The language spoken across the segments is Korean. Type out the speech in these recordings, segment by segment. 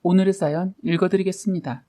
오늘의 사연 읽어드리겠습니다.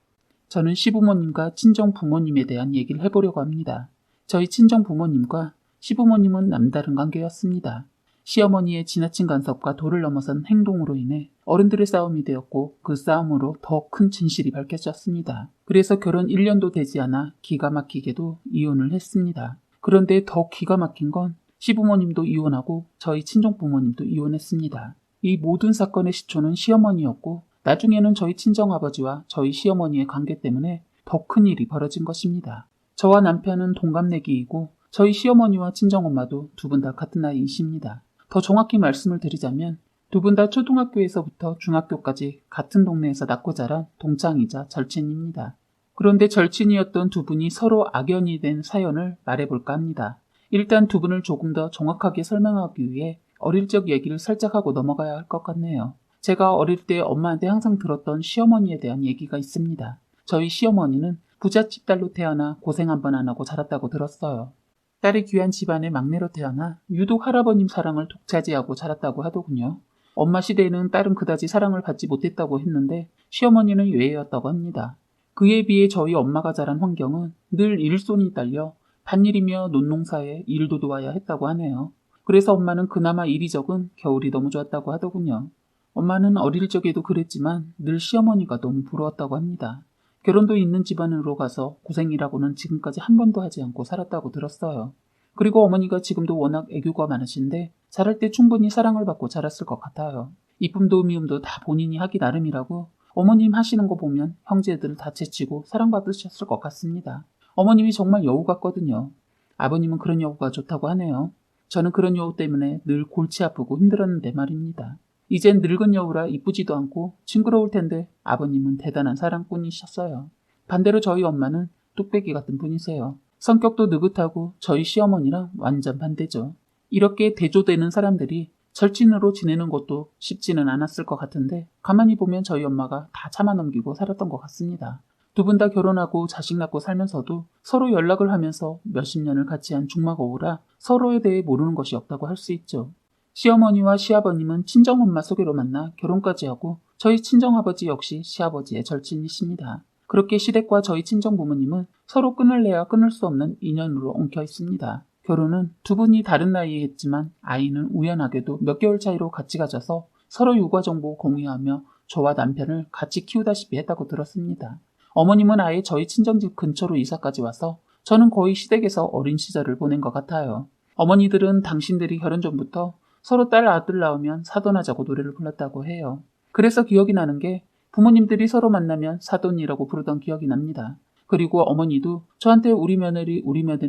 저는 시부모님과 친정부모님에 대한 얘기를 해보려고 합니다. 저희 친정부모님과 시부모님은 남다른 관계였습니다. 시어머니의 지나친 간섭과 도를 넘어선 행동으로 인해 어른들의 싸움이 되었고 그 싸움으로 더 큰 진실이 밝혀졌습니다. 그래서 결혼 1년도 되지 않아 기가 막히게도 이혼을 했습니다. 그런데 더 기가 막힌 건 시부모님도 이혼하고 저희 친정부모님도 이혼했습니다. 이 모든 사건의 시초는 시어머니였고 나중에는 저희 친정아버지와 저희 시어머니의 관계 때문에 더 큰 일이 벌어진 것입니다. 저와 남편은 동갑내기이고 저희 시어머니와 친정엄마도 두 분 다 같은 나이이십니다. 더 정확히 말씀을 드리자면 두 분 다 초등학교에서부터 중학교까지 같은 동네에서 낳고 자란 동창이자 절친입니다. 그런데 절친이었던 두 분이 서로 악연이 된 사연을 말해볼까 합니다. 일단 두 분을 조금 더 정확하게 설명하기 위해 어릴 적 얘기를 살짝 하고 넘어가야 할 것 같네요. 제가 어릴 때 엄마한테 항상 들었던 시어머니에 대한 얘기가 있습니다. 저희 시어머니는 부잣집 딸로 태어나 고생 한 번 안 하고 자랐다고 들었어요. 딸이 귀한 집안의 막내로 태어나 유독 할아버님 사랑을 독차지하고 자랐다고 하더군요. 엄마 시대에는 딸은 그다지 사랑을 받지 못했다고 했는데 시어머니는 예외였다고 합니다. 그에 비해 저희 엄마가 자란 환경은 늘 일손이 딸려 밭일이며 논농사에 일도 도와야 했다고 하네요. 그래서 엄마는 그나마 일이 적은 겨울이 너무 좋았다고 하더군요. 엄마는 어릴 적에도 그랬지만 늘 시어머니가 너무 부러웠다고 합니다. 결혼도 있는 집안으로 가서 고생이라고는 지금까지 한 번도 하지 않고 살았다고 들었어요. 그리고 어머니가 지금도 워낙 애교가 많으신데 자랄 때 충분히 사랑을 받고 자랐을 것 같아요. 이쁨도 미움도 다 본인이 하기 나름이라고 어머님 하시는 거 보면 형제들 다 제치고 사랑받으셨을 것 같습니다. 어머님이 정말 여우 같거든요. 아버님은 그런 여우가 좋다고 하네요. 저는 그런 여우 때문에 늘 골치 아프고 힘들었는데 말입니다. 이젠 늙은 여우라 이쁘지도 않고 징그러울 텐데 아버님은 대단한 사랑꾼이셨어요. 반대로 저희 엄마는 뚝배기 같은 분이세요. 성격도 느긋하고 저희 시어머니랑 완전 반대죠. 이렇게 대조되는 사람들이 절친으로 지내는 것도 쉽지는 않았을 것 같은데 가만히 보면 저희 엄마가 다 참아넘기고 살았던 것 같습니다. 두 분 다 결혼하고 자식 낳고 살면서도 서로 연락을 하면서 몇십 년을 같이 한 중마고우라 서로에 대해 모르는 것이 없다고 할 수 있죠. 시어머니와 시아버님은 친정엄마 소개로 만나 결혼까지 하고 저희 친정아버지 역시 시아버지의 절친이십니다. 그렇게 시댁과 저희 친정부모님은 서로 끊을래야 끊을 수 없는 인연으로 엉켜 있습니다. 결혼은 두 분이 다른 나이에 했지만 아이는 우연하게도 몇 개월 차이로 같이 가져서 서로 육아정보 공유하며 저와 남편을 같이 키우다시피 했다고 들었습니다. 어머님은 아예 저희 친정집 근처로 이사까지 와서 저는 거의 시댁에서 어린 시절을 보낸 것 같아요. 어머니들은 당신들이 결혼 전부터 서로 딸 아들 나오면 사돈하자고 노래를 불렀다고 해요. 그래서 기억이 나는 게 부모님들이 서로 만나면 사돈이라고 부르던 기억이 납니다. 그리고 어머니도 저한테 우리 며느리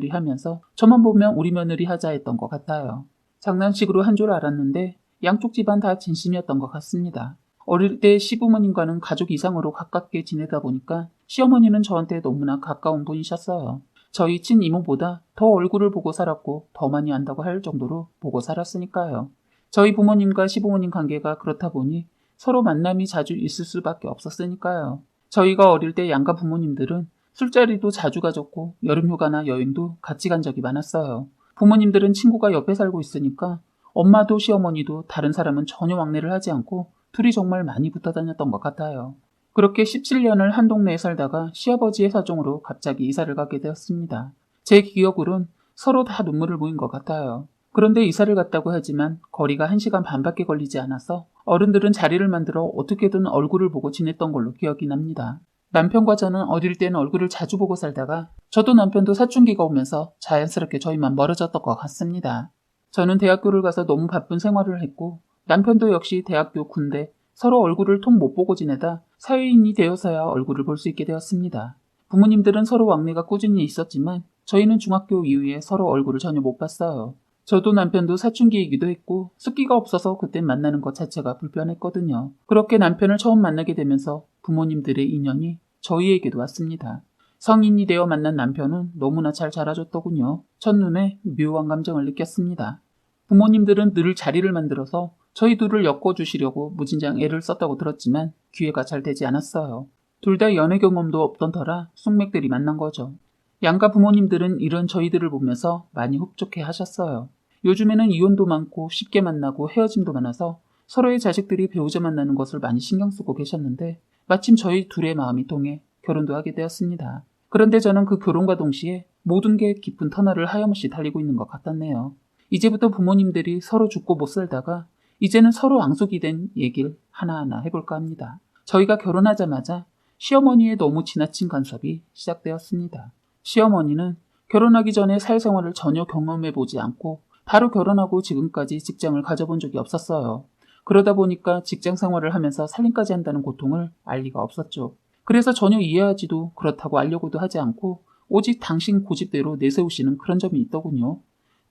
하면서 저만 보면 우리 며느리 하자 했던 것 같아요. 장난식으로 한 줄 알았는데 양쪽 집안 다 진심이었던 것 같습니다. 어릴 때 시부모님과는 가족 이상으로 가깝게 지내다 보니까 시어머니는 저한테 너무나 가까운 분이셨어요. 저희 친이모보다 더 얼굴을 보고 살았고 더 많이 안다고 할 정도로 보고 살았으니까요. 저희 부모님과 시부모님 관계가 그렇다 보니 서로 만남이 자주 있을 수밖에 없었으니까요. 저희가 어릴 때 양가 부모님들은 술자리도 자주 가졌고 여름휴가나 여행도 같이 간 적이 많았어요. 부모님들은 친구가 옆에 살고 있으니까 엄마도 시어머니도 다른 사람은 전혀 왕래를 하지 않고 둘이 정말 많이 붙어 다녔던 것 같아요. 그렇게 17년을 한 동네에 살다가 시아버지의 사정으로 갑자기 이사를 가게 되었습니다. 제 기억으론 서로 다 눈물을 보인 것 같아요. 그런데 이사를 갔다고 하지만 거리가 1시간 반밖에 걸리지 않아서 어른들은 자리를 만들어 어떻게든 얼굴을 보고 지냈던 걸로 기억이 납니다. 남편과 저는 어릴 때는 얼굴을 자주 보고 살다가 저도 남편도 사춘기가 오면서 자연스럽게 저희만 멀어졌던 것 같습니다. 저는 대학교를 가서 너무 바쁜 생활을 했고 남편도 역시 대학교 군대 서로 얼굴을 통 못 보고 지내다 사회인이 되어서야 얼굴을 볼 수 있게 되었습니다. 부모님들은 서로 왕래가 꾸준히 있었지만 저희는 중학교 이후에 서로 얼굴을 전혀 못 봤어요. 저도 남편도 사춘기이기도 했고 숫기가 없어서 그땐 만나는 것 자체가 불편했거든요. 그렇게 남편을 처음 만나게 되면서 부모님들의 인연이 저희에게도 왔습니다. 성인이 되어 만난 남편은 너무나 잘 자라줬더군요. 첫눈에 묘한 감정을 느꼈습니다. 부모님들은 늘 자리를 만들어서 저희 둘을 엮어주시려고 무진장 애를 썼다고 들었지만 기회가 잘 되지 않았어요. 둘 다 연애 경험도 없던 터라 숙맥들이 만난 거죠. 양가 부모님들은 이런 저희들을 보면서 많이 흡족해 하셨어요. 요즘에는 이혼도 많고 쉽게 만나고 헤어짐도 많아서 서로의 자식들이 배우자 만나는 것을 많이 신경 쓰고 계셨는데 마침 저희 둘의 마음이 통해 결혼도 하게 되었습니다. 그런데 저는 그 결혼과 동시에 모든 게 깊은 터널을 하염없이 달리고 있는 것 같았네요. 이제부터 부모님들이 서로 죽고 못 살다가 이제는 서로 앙숙이 된 얘기를 하나하나 해볼까 합니다. 저희가 결혼하자마자 시어머니의 너무 지나친 간섭이 시작되었습니다. 시어머니는 결혼하기 전에 사회생활을 전혀 경험해보지 않고 바로 결혼하고 지금까지 직장을 가져본 적이 없었어요. 그러다 보니까 직장 생활을 하면서 살림까지 한다는 고통을 알 리가 없었죠. 그래서 전혀 이해하지도 그렇다고 알려고도 하지 않고 오직 당신 고집대로 내세우시는 그런 점이 있더군요.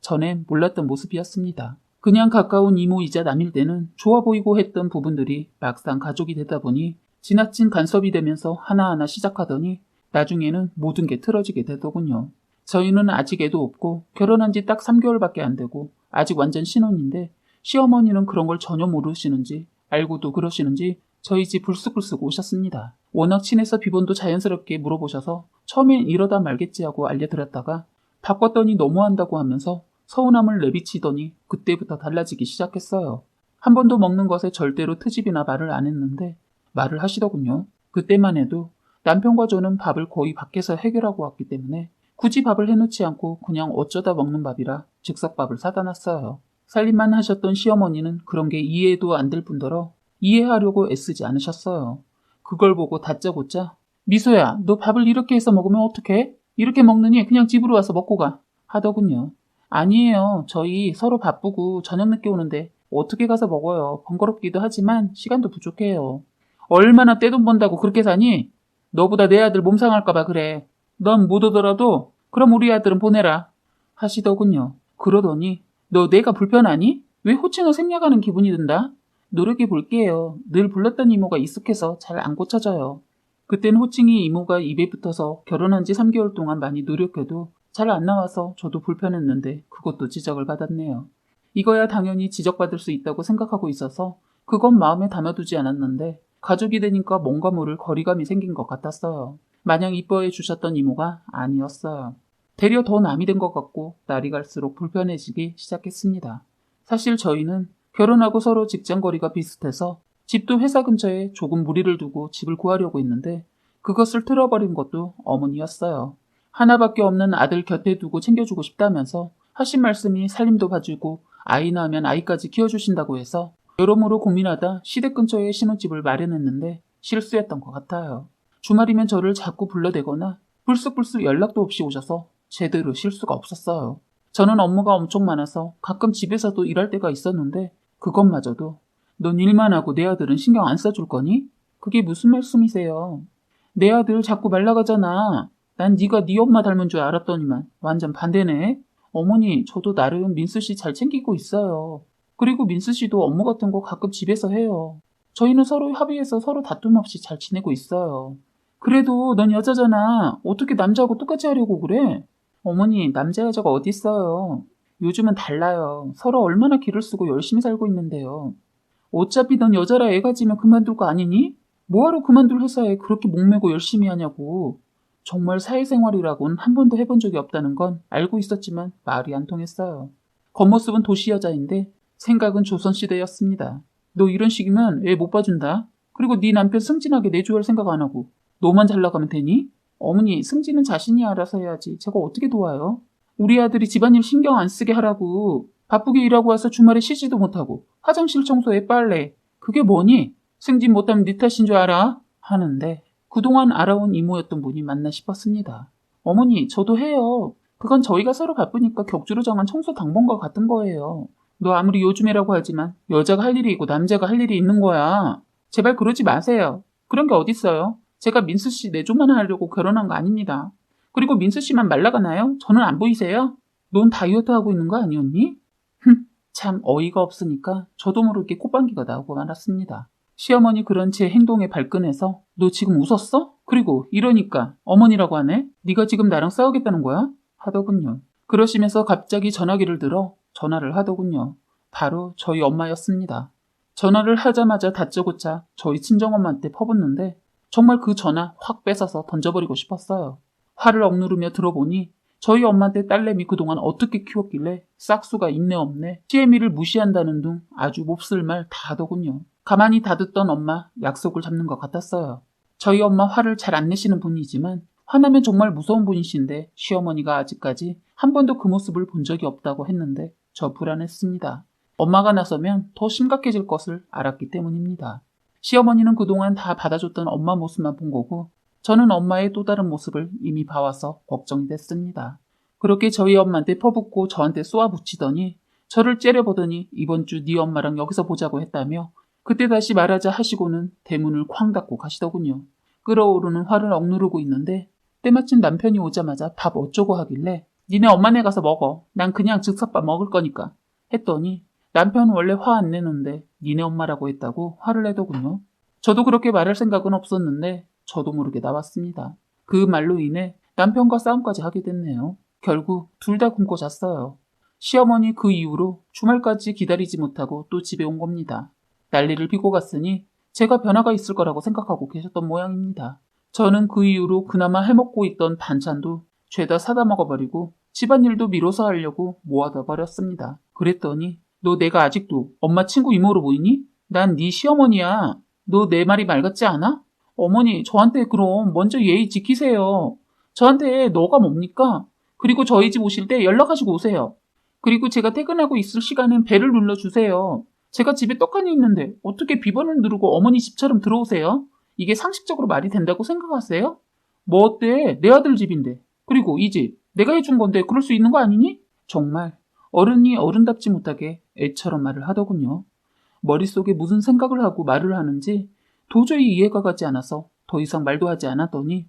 전엔 몰랐던 모습이었습니다. 그냥 가까운 이모이자 남일 때는 좋아 보이고 했던 부분들이 막상 가족이 되다 보니 지나친 간섭이 되면서 하나하나 시작하더니 나중에는 모든 게 틀어지게 되더군요. 저희는 아직 애도 없고 결혼한 지 딱 3개월밖에 안 되고 아직 완전 신혼인데 시어머니는 그런 걸 전혀 모르시는지 알고도 그러시는지 저희 집 불쑥불쑥 오셨습니다. 워낙 친해서 비번도 자연스럽게 물어보셔서 처음엔 이러다 말겠지 하고 알려드렸다가 바꿨더니 너무한다고 하면서 서운함을 내비치더니 그때부터 달라지기 시작했어요. 한 번도 먹는 것에 절대로 트집이나 말을 안 했는데 말을 하시더군요. 그때만 해도 남편과 저는 밥을 거의 밖에서 해결하고 왔기 때문에 굳이 밥을 해놓지 않고 그냥 어쩌다 먹는 밥이라 즉석밥을 사다 놨어요. 살림만 하셨던 시어머니는 그런 게 이해도 안 될 뿐더러 이해하려고 애쓰지 않으셨어요. 그걸 보고 다짜고짜 미소야, 너 밥을 이렇게 해서 먹으면 어떡해? 이렇게 먹느니 그냥 집으로 와서 먹고 가 하더군요. 아니에요. 저희 서로 바쁘고 저녁 늦게 오는데 어떻게 가서 먹어요. 번거롭기도 하지만 시간도 부족해요. 얼마나 떼돈 번다고 그렇게 사니? 너보다 내 아들 몸 상할까봐 그래. 넌 못 오더라도 그럼 우리 아들은 보내라 하시더군요. 그러더니 너 내가 불편하니? 왜 호칭을 생략하는 기분이 든다? 노력해 볼게요. 늘 불렀던 이모가 익숙해서 잘 안 고쳐져요. 그땐 호칭이 이모가 입에 붙어서 결혼한 지 3개월 동안 많이 노력해도 잘 안 나와서 저도 불편했는데 그것도 지적을 받았네요. 이거야 당연히 지적받을 수 있다고 생각하고 있어서 그건 마음에 담아두지 않았는데 가족이 되니까 뭔가 모를 거리감이 생긴 것 같았어요. 마냥 이뻐해 주셨던 이모가 아니었어요. 되려 더 남이 된 것 같고 날이 갈수록 불편해지기 시작했습니다. 사실 저희는 결혼하고 서로 직장 거리가 비슷해서 집도 회사 근처에 조금 무리를 두고 집을 구하려고 했는데 그것을 틀어버린 것도 어머니였어요. 하나밖에 없는 아들 곁에 두고 챙겨주고 싶다면서 하신 말씀이 살림도 봐주고 아이 낳으면 아이까지 키워주신다고 해서 여러모로 고민하다 시댁 근처에 신혼집을 마련했는데 실수였던 것 같아요. 주말이면 저를 자꾸 불러대거나 불쑥불쑥 연락도 없이 오셔서 제대로 쉴 수가 없었어요. 저는 업무가 엄청 많아서 가끔 집에서도 일할 때가 있었는데 그것마저도 넌 일만 하고 내 아들은 신경 안 써줄 거니? 그게 무슨 말씀이세요? 내 아들 자꾸 말라가잖아. 난 네가 네 엄마 닮은 줄 알았더니만 완전 반대네. 어머니, 저도 나름 민수 씨 잘 챙기고 있어요. 그리고 민수 씨도 업무 같은 거 가끔 집에서 해요. 저희는 서로 합의해서 서로 다툼 없이 잘 지내고 있어요. 그래도 넌 여자잖아. 어떻게 남자하고 똑같이 하려고 그래? 어머니, 남자 여자가 어디 있어요. 요즘은 달라요. 서로 얼마나 기를 쓰고 열심히 살고 있는데요. 어차피 넌 여자라 애 가지면 그만둘 거 아니니? 뭐하러 그만둘 회사에 그렇게 목매고 열심히 하냐고. 정말 사회생활이라고는 한 번도 해본 적이 없다는 건 알고 있었지만 말이 안 통했어요. 겉모습은 도시 여자인데 생각은 조선시대였습니다. 너 이런 식이면 애 못 봐준다. 그리고 네 남편 승진하게 내조할 생각 안 하고 너만 잘 나가면 되니? 어머니, 승진은 자신이 알아서 해야지 제가 어떻게 도와요? 우리 아들이 집안일 신경 안 쓰게 하라고. 바쁘게 일하고 와서 주말에 쉬지도 못하고 화장실 청소에 빨래. 그게 뭐니? 승진 못하면 네 탓인 줄 알아? 하는데 그동안 알아온 이모였던 분이 맞나 싶었습니다. 어머니, 저도 해요. 그건 저희가 서로 바쁘니까 격주로 정한 청소 당번과 같은 거예요. 너 아무리 요즘이라고 하지만 여자가 할 일이 있고 남자가 할 일이 있는 거야. 제발 그러지 마세요. 그런 게 어딨어요. 제가 민수 씨 내조만 하려고 결혼한 거 아닙니다. 그리고 민수 씨만 말라가나요? 저는 안 보이세요? 넌 다이어트 하고 있는 거 아니었니? 참 어이가 없으니까 저도 모르게 콧방귀가 나오고 말았습니다. 시어머니 그런 제 행동에 발끈해서 너 지금 웃었어? 그리고 이러니까 어머니라고 하네? 네가 지금 나랑 싸우겠다는 거야? 하더군요. 그러시면서 갑자기 전화기를 들어 전화를 하더군요. 바로 저희 엄마였습니다. 전화를 하자마자 다짜고짜 저희 친정엄마한테 퍼붓는데 정말 그 전화 확 뺏어서 던져버리고 싶었어요. 화를 억누르며 들어보니 저희 엄마한테 딸내미 그동안 어떻게 키웠길래 싹수가 있네 없네 시애미를 무시한다는 둥 아주 몹쓸 말 다 하더군요. 가만히 다 듣던 엄마 약속을 잡는 것 같았어요. 저희 엄마 화를 잘 안 내시는 분이지만 화나면 정말 무서운 분이신데 시어머니가 아직까지 한 번도 그 모습을 본 적이 없다고 했는데 저 불안했습니다. 엄마가 나서면 더 심각해질 것을 알았기 때문입니다. 시어머니는 그동안 다 받아줬던 엄마 모습만 본 거고 저는 엄마의 또 다른 모습을 이미 봐와서 걱정이 됐습니다. 그렇게 저희 엄마한테 퍼붓고 저한테 쏘아붙이더니 저를 째려보더니 이번 주 네 엄마랑 여기서 보자고 했다며 그때 다시 말하자 하시고는 대문을 쾅 닫고 가시더군요. 끓어오르는 화를 억누르고 있는데 때마침 남편이 오자마자 밥 어쩌고 하길래 니네 엄마네 가서 먹어. 난 그냥 즉석밥 먹을 거니까 했더니 남편은 원래 화 안 내는데 니네 엄마라고 했다고 화를 내더군요. 저도 그렇게 말할 생각은 없었는데 저도 모르게 나왔습니다. 그 말로 인해 남편과 싸움까지 하게 됐네요. 결국 둘 다 굶고 잤어요. 시어머니 그 이후로 주말까지 기다리지 못하고 또 집에 온 겁니다. 난리를 피고 갔으니 제가 변화가 있을 거라고 생각하고 계셨던 모양입니다. 저는 그 이후로 그나마 해먹고 있던 반찬도 죄다 사다 먹어버리고 집안일도 미뤄서 하려고 모아다 버렸습니다. 그랬더니 너 내가 아직도 엄마 친구 이모로 보이니? 난 네 시어머니야. 너 내 말이 말 같지 않아? 어머니 저한테 그럼 먼저 예의 지키세요. 저한테 너가 뭡니까? 그리고 저희 집 오실 때 연락하시고 오세요. 그리고 제가 퇴근하고 있을 시간엔 벨을 눌러주세요. 제가 집에 떡하니 있는데 어떻게 비번을 누르고 어머니 집처럼 들어오세요? 이게 상식적으로 말이 된다고 생각하세요? 뭐 어때? 내 아들 집인데. 그리고 이 집 내가 해준 건데 그럴 수 있는 거 아니니? 정말 어른이 어른답지 못하게 애처럼 말을 하더군요. 머릿속에 무슨 생각을 하고 말을 하는지 도저히 이해가 가지 않아서 더 이상 말도 하지 않았더니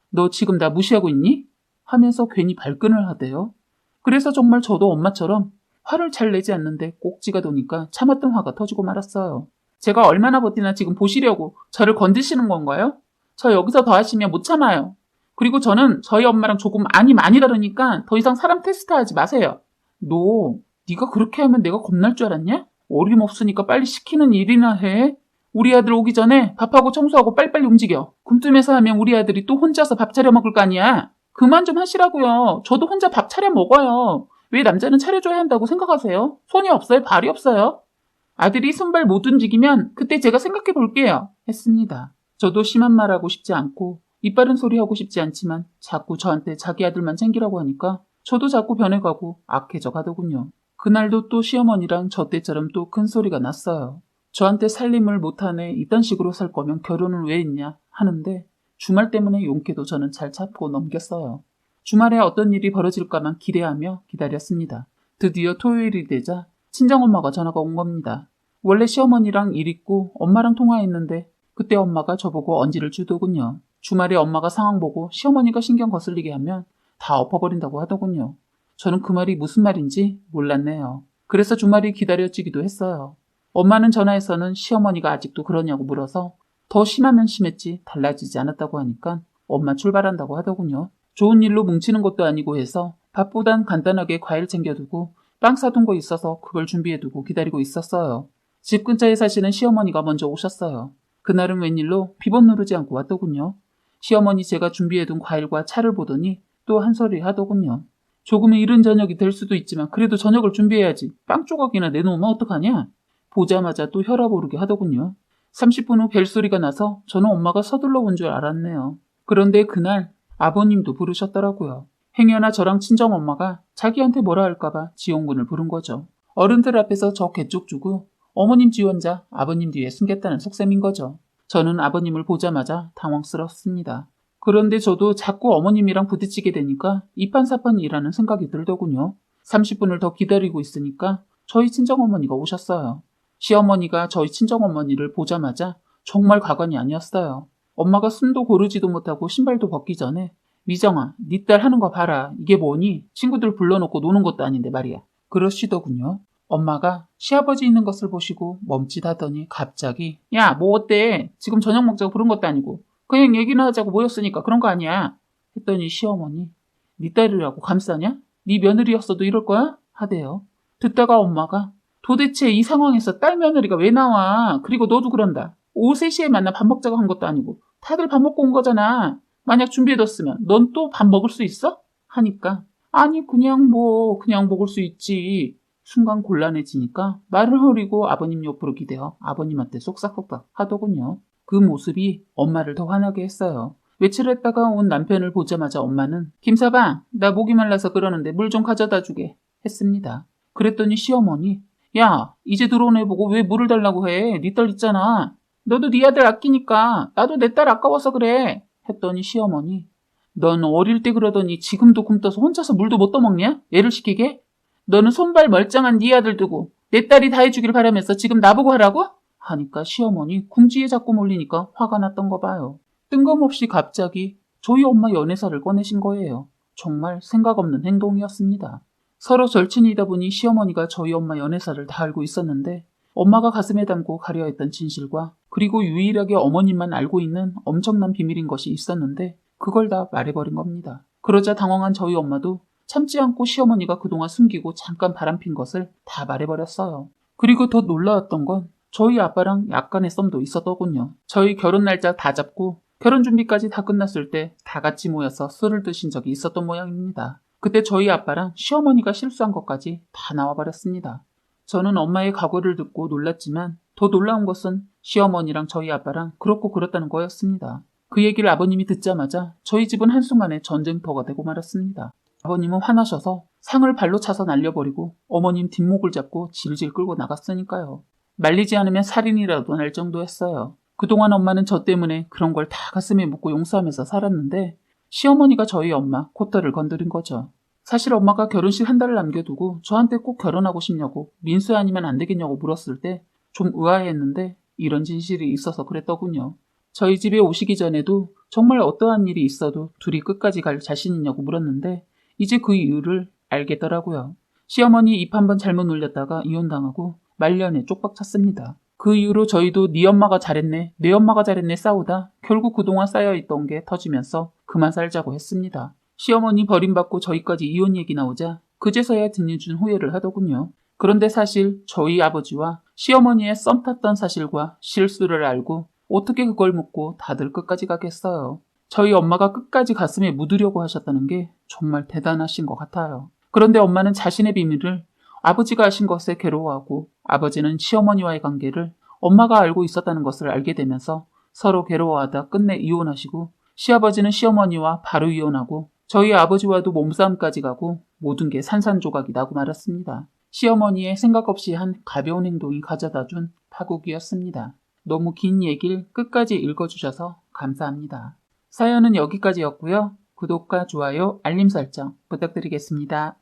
너 지금 나 무시하고 있니? 하면서 괜히 발끈을 하대요. 그래서 정말 저도 엄마처럼 화를 잘 내지 않는데 꼭지가 도니까 참았던 화가 터지고 말았어요. 제가 얼마나 버티나 지금 보시려고 저를 건드시는 건가요? 저 여기서 더 하시면 못 참아요. 그리고 저는 저희 엄마랑 조금 많이 다르니까 더 이상 사람 테스트하지 마세요. 너 네가 그렇게 하면 내가 겁날 줄 알았냐? 어림없으니까 빨리 시키는 일이나 해. 우리 아들 오기 전에 밥하고 청소하고 빨리빨리 움직여. 굶쯤에서 하면 우리 아들이 또 혼자서 밥 차려 먹을 거 아니야. 그만 좀 하시라고요. 저도 혼자 밥 차려 먹어요. 왜 남자는 차려줘야 한다고 생각하세요? 손이 없어요? 발이 없어요? 아들이 손발 못 움직이면 그때 제가 생각해 볼게요. 했습니다. 저도 심한 말하고 싶지 않고 이빠른 소리 하고 싶지 않지만 자꾸 저한테 자기 아들만 챙기라고 하니까 저도 자꾸 변해가고 악해져 가더군요. 그날도 또 시어머니랑 저 때처럼 또 큰 소리가 났어요. 저한테 살림을 못하네 이딴 식으로 살 거면 결혼을 왜 했냐 하는데 주말 때문에 용케도 저는 잘 참고 넘겼어요. 주말에 어떤 일이 벌어질까만 기대하며 기다렸습니다. 드디어 토요일이 되자 친정엄마가 전화가 온 겁니다. 원래 시어머니랑 일 있고 엄마랑 통화했는데 그때 엄마가 저보고 언지를 주더군요. 주말에 엄마가 상황 보고 시어머니가 신경 거슬리게 하면 다 엎어버린다고 하더군요. 저는 그 말이 무슨 말인지 몰랐네요. 그래서 주말이 기다려지기도 했어요. 엄마는 전화에서는 시어머니가 아직도 그러냐고 물어서 더 심하면 심했지 달라지지 않았다고 하니까 엄마 출발한다고 하더군요. 좋은 일로 뭉치는 것도 아니고 해서 밥보단 간단하게 과일 챙겨두고 빵 사둔 거 있어서 그걸 준비해두고 기다리고 있었어요. 집 근처에 사시는 시어머니가 먼저 오셨어요. 그날은 웬일로 비번 누르지 않고 왔더군요. 시어머니 제가 준비해둔 과일과 차를 보더니 또 한 소리 하더군요. 조금은 이른 저녁이 될 수도 있지만 그래도 저녁을 준비해야지. 빵 조각이나 내놓으면 어떡하냐? 보자마자 또 혈압 오르게 하더군요. 30분 후 벨소리가 나서 저는 엄마가 서둘러 온 줄 알았네요. 그런데 그날 아버님도 부르셨더라고요. 행여나 저랑 친정엄마가 자기한테 뭐라 할까봐 지용군을 부른 거죠. 어른들 앞에서 저 개쪽 주고 어머님 지원자 아버님 뒤에 숨겠다는 속셈인 거죠. 저는 아버님을 보자마자 당황스럽습니다. 그런데 저도 자꾸 어머님이랑 부딪히게 되니까 이판사판이라는 생각이 들더군요. 30분을 더 기다리고 있으니까 저희 친정어머니가 오셨어요. 시어머니가 저희 친정어머니를 보자마자 정말 가관이 아니었어요. 엄마가 숨도 고르지도 못하고 신발도 벗기 전에 미정아, 네 딸 하는 거 봐라. 이게 뭐니? 친구들 불러놓고 노는 것도 아닌데 말이야. 그러시더군요. 엄마가 시아버지 있는 것을 보시고 멈칫하더니 갑자기 야, 뭐 어때? 지금 저녁 먹자고 부른 것도 아니고 그냥 얘기나 하자고 모였으니까 그런 거 아니야. 했더니 시어머니 네 딸이라고 감싸냐? 네 며느리였어도 이럴 거야? 하대요. 듣다가 엄마가 도대체 이 상황에서 딸 며느리가 왜 나와? 그리고 너도 그런다. 오후 3시에 만나 밥 먹자고 한 것도 아니고 다들 밥 먹고 온 거잖아. 만약 준비해뒀으면 넌 또 밥 먹을 수 있어? 하니까 아니 그냥 먹을 수 있지. 순간 곤란해지니까 말을 흐리고 아버님 옆으로 기대어 아버님한테 쏙싹쏙싹 하더군요. 그 모습이 엄마를 더 화나게 했어요. 외출 했다가 온 남편을 보자마자 엄마는 김서방, 나 목이 말라서 그러는데 물 좀 가져다 주게 했습니다. 그랬더니 시어머니, 야, 이제 들어온 애 보고 왜 물을 달라고 해? 네 딸 있잖아. 너도 네 아들 아끼니까 나도 내 딸 아까워서 그래. 했더니 시어머니, 넌 어릴 때 그러더니 지금도 굶떠서 혼자서 물도 못 떠먹냐? 애를 시키게? 너는 손발 멀쩡한 네 아들 두고 내 딸이 다 해주길 바라면서 지금 나보고 하라고? 하니까 시어머니 궁지에 자꾸 몰리니까 화가 났던 거 봐요. 뜬금없이 갑자기 저희 엄마 연애사를 꺼내신 거예요. 정말 생각 없는 행동이었습니다. 서로 절친이다 보니 시어머니가 저희 엄마 연애사를 다 알고 있었는데 엄마가 가슴에 담고 가려 했던 진실과 그리고 유일하게 어머님만 알고 있는 엄청난 비밀인 것이 있었는데 그걸 다 말해버린 겁니다. 그러자 당황한 저희 엄마도 참지 않고 시어머니가 그동안 숨기고 잠깐 바람핀 것을 다 말해버렸어요. 그리고 더 놀라웠던 건 저희 아빠랑 약간의 썸도 있었더군요. 저희 결혼 날짜 다 잡고 결혼 준비까지 다 끝났을 때 다 같이 모여서 술을 드신 적이 있었던 모양입니다. 그때 저희 아빠랑 시어머니가 실수한 것까지 다 나와버렸습니다. 저는 엄마의 각오를 듣고 놀랐지만 더 놀라운 것은 시어머니랑 저희 아빠랑 그렇고 그렇다는 거였습니다. 그 얘기를 아버님이 듣자마자 저희 집은 한순간에 전쟁터가 되고 말았습니다. 아버님은 화나셔서 상을 발로 차서 날려버리고 어머님 뒷목을 잡고 질질 끌고 나갔으니까요. 말리지 않으면 살인이라도 날 정도였어요. 그동안 엄마는 저 때문에 그런 걸 다 가슴에 묻고 용서하면서 살았는데 시어머니가 저희 엄마 코털을 건드린 거죠. 사실 엄마가 결혼식 한 달을 남겨두고 저한테 꼭 결혼하고 싶냐고 민수 아니면 안 되겠냐고 물었을 때 좀 의아해했는데 이런 진실이 있어서 그랬더군요. 저희 집에 오시기 전에도 정말 어떠한 일이 있어도 둘이 끝까지 갈 자신 있냐고 물었는데 이제 그 이유를 알겠더라고요. 시어머니 입 한번 잘못 놀렸다가 이혼당하고 말년에 쪽박 찼습니다. 그 이후로 저희도 네 엄마가 잘했네, 내 엄마가 잘했네 싸우다 결국 그동안 쌓여있던 게 터지면서 그만 살자고 했습니다. 시어머니 버림받고 저희까지 이혼 얘기 나오자 그제서야 듣는 후회를 하더군요. 그런데 사실 저희 아버지와 시어머니의 썸 탔던 사실과 실수를 알고 어떻게 그걸 묻고 다들 끝까지 가겠어요. 저희 엄마가 끝까지 가슴에 묻으려고 하셨다는 게 정말 대단하신 것 같아요. 그런데 엄마는 자신의 비밀을 아버지가 하신 것에 괴로워하고 아버지는 시어머니와의 관계를 엄마가 알고 있었다는 것을 알게 되면서 서로 괴로워하다 끝내 이혼하시고 시아버지는 시어머니와 바로 이혼하고 저희 아버지와도 몸싸움까지 가고 모든 게 산산조각이 나고 말았습니다. 시어머니의 생각 없이 한 가벼운 행동이 가져다준 파국이었습니다. 너무 긴 얘기를 끝까지 읽어주셔서 감사합니다. 사연은 여기까지였고요. 구독과 좋아요, 알림 설정 부탁드리겠습니다.